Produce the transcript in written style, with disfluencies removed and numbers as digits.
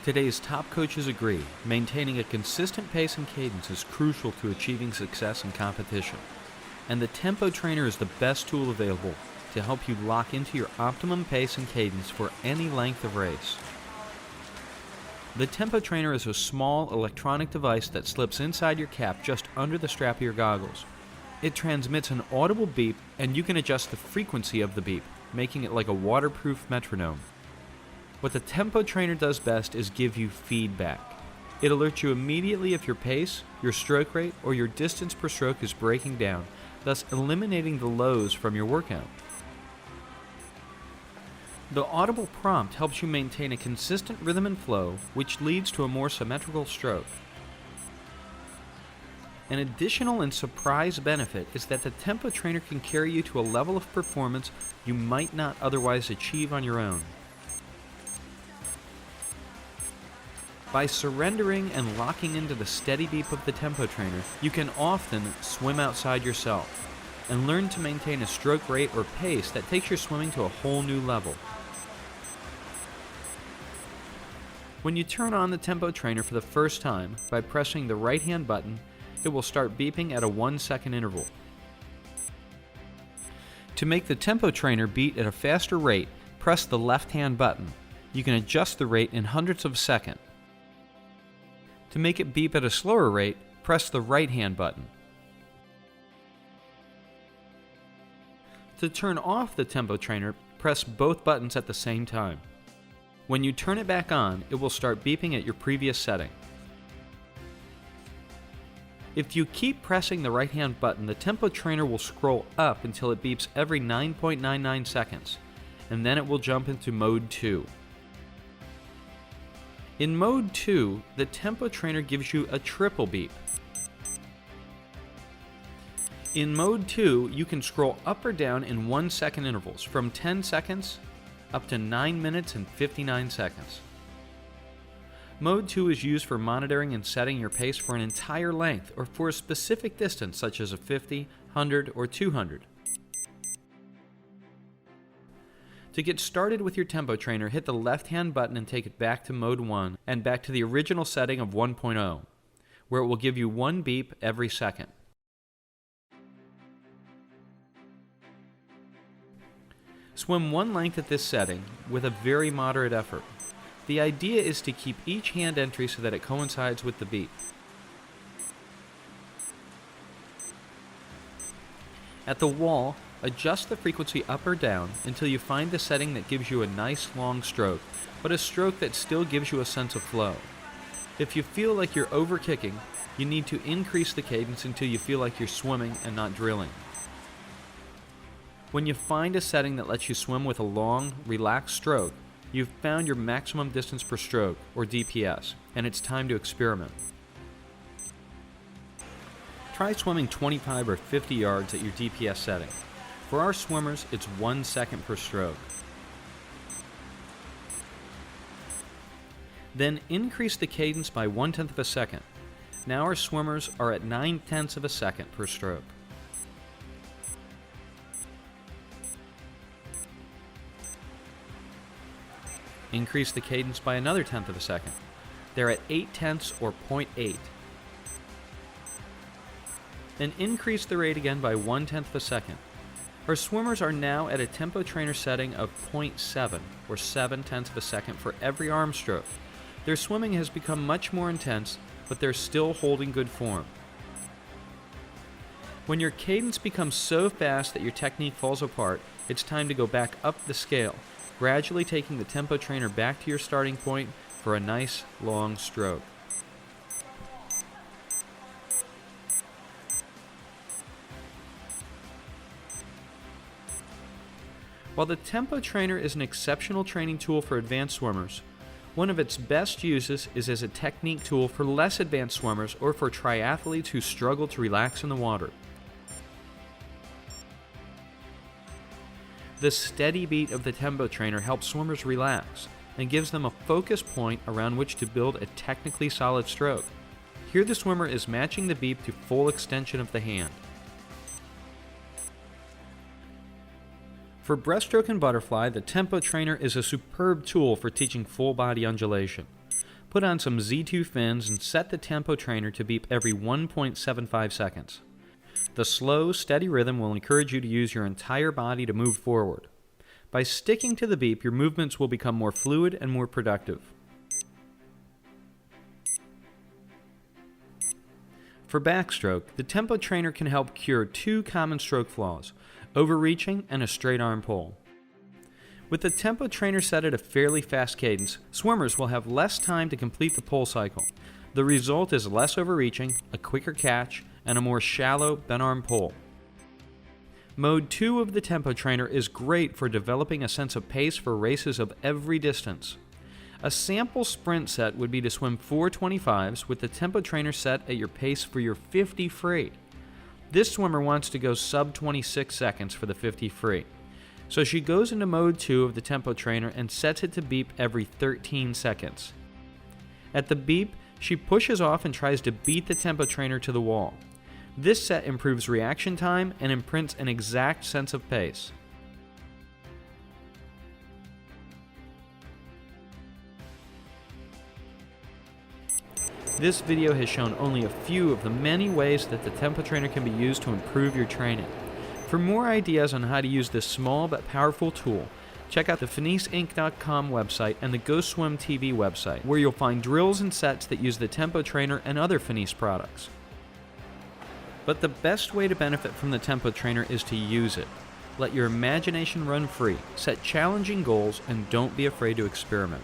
Today's top coaches agree, maintaining a consistent pace and cadence is crucial to achieving success in competition. And the Tempo Trainer is the best tool available to help you lock into your optimum pace and cadence for any length of race. The Tempo Trainer is a small electronic device that slips inside your cap just under the strap of your goggles. It transmits an audible beep, and you can adjust the frequency of the beep, making it like a waterproof metronome. What the Tempo Trainer does best is give you feedback. It alerts you immediately if your pace, your stroke rate, or your distance per stroke is breaking down, thus eliminating the lows from your workout. The audible prompt helps you maintain a consistent rhythm and flow, which leads to a more symmetrical stroke. An additional and surprise benefit is that the Tempo Trainer can carry you to a level of performance you might not otherwise achieve on your own. By surrendering and locking into the steady beep of the Tempo Trainer, you can often swim outside yourself and learn to maintain a stroke rate or pace that takes your swimming to a whole new level. When you turn on the Tempo Trainer for the first time by pressing the right-hand button, it will start beeping at a 1-second interval. To make the Tempo Trainer beat at a faster rate, press the left-hand button. You can adjust the rate in hundredths of a second. To make it beep at a slower rate, press the right-hand button. To turn off the Tempo Trainer, press both buttons at the same time. When you turn it back on, it will start beeping at your previous setting. If you keep pressing the right-hand button, the Tempo Trainer will scroll up until it beeps every 9.99 seconds, and then it will jump into Mode 2. In Mode 2, the Tempo Trainer gives you a triple beep. In Mode 2, you can scroll up or down in 1-second intervals, from 10 seconds up to 9 minutes and 59 seconds. Mode 2 is used for monitoring and setting your pace for an entire length or for a specific distance such as a 50, 100, or 200. To get started with your Tempo Trainer, hit the left-hand button and take it back to Mode 1 and back to the original setting of 1.0, where it will give you one beep every second. Swim one length at this setting with a very moderate effort. The idea is to keep each hand entry so that it coincides with the beep. At the wall, adjust the frequency up or down until you find the setting that gives you a nice long stroke, but a stroke that still gives you a sense of flow. If you feel like you're over-kicking, you need to increase the cadence until you feel like you're swimming and not drilling. When you find a setting that lets you swim with a long, relaxed stroke, you've found your maximum distance per stroke, or DPS, and it's time to experiment. Try swimming 25 or 50 yards at your DPS setting. For our swimmers, it's 1 second per stroke. Then increase the cadence by 1/10 of a second. Now our swimmers are at 9/10 of a second per stroke. Increase the cadence by another 1/10 of a second. They're at 8/10 or 0.8. Then increase the rate again by 1/10 of a second. Our swimmers are now at a Tempo Trainer setting of 0.7 or 7/10 of a second for every arm stroke. Their swimming has become much more intense, but they're still holding good form. When your cadence becomes so fast that your technique falls apart, it's time to go back up the scale, gradually taking the Tempo Trainer back to your starting point for a nice long stroke. While the Tempo Trainer is an exceptional training tool for advanced swimmers, one of its best uses is as a technique tool for less advanced swimmers or for triathletes who struggle to relax in the water. The steady beat of the Tempo Trainer helps swimmers relax and gives them a focus point around which to build a technically solid stroke. Here the swimmer is matching the beep to full extension of the hand. For breaststroke and butterfly, the Tempo Trainer is a superb tool for teaching full body undulation. Put on some Z2 fins and set the tempo trainer to beep every 1.75 seconds. The slow, steady rhythm will encourage you to use your entire body to move forward. By sticking to the beep, your movements will become more fluid and more productive. For backstroke, the tempo trainer can help cure two common stroke flaws: overreaching and a straight arm pull. With the tempo trainer set at a fairly fast cadence, swimmers will have less time to complete the pull cycle. The result is less overreaching, a quicker catch, and a more shallow bent arm pull. Mode 2 of the tempo trainer is great for developing a sense of pace for races of every distance. A sample sprint set would be to swim 4:25s with the tempo trainer set at your pace for your 50 free. This swimmer wants to go sub 26 seconds for the 50 free. So she goes into mode 2 of the tempo trainer and sets it to beep every 13 seconds. At the beep, she pushes off and tries to beat the tempo trainer to the wall. This set improves reaction time and imprints an exact sense of pace. This video has shown only a few of the many ways that the tempo trainer can be used to improve your training. For more ideas on how to use this small but powerful tool, check out the FINISTEnc.com website and the Go Swim TV website, where you'll find drills and sets that use the tempo trainer and other Finis products. But the best way to benefit from the tempo trainer is to use it. Let your imagination run free, set challenging goals, and don't be afraid to experiment.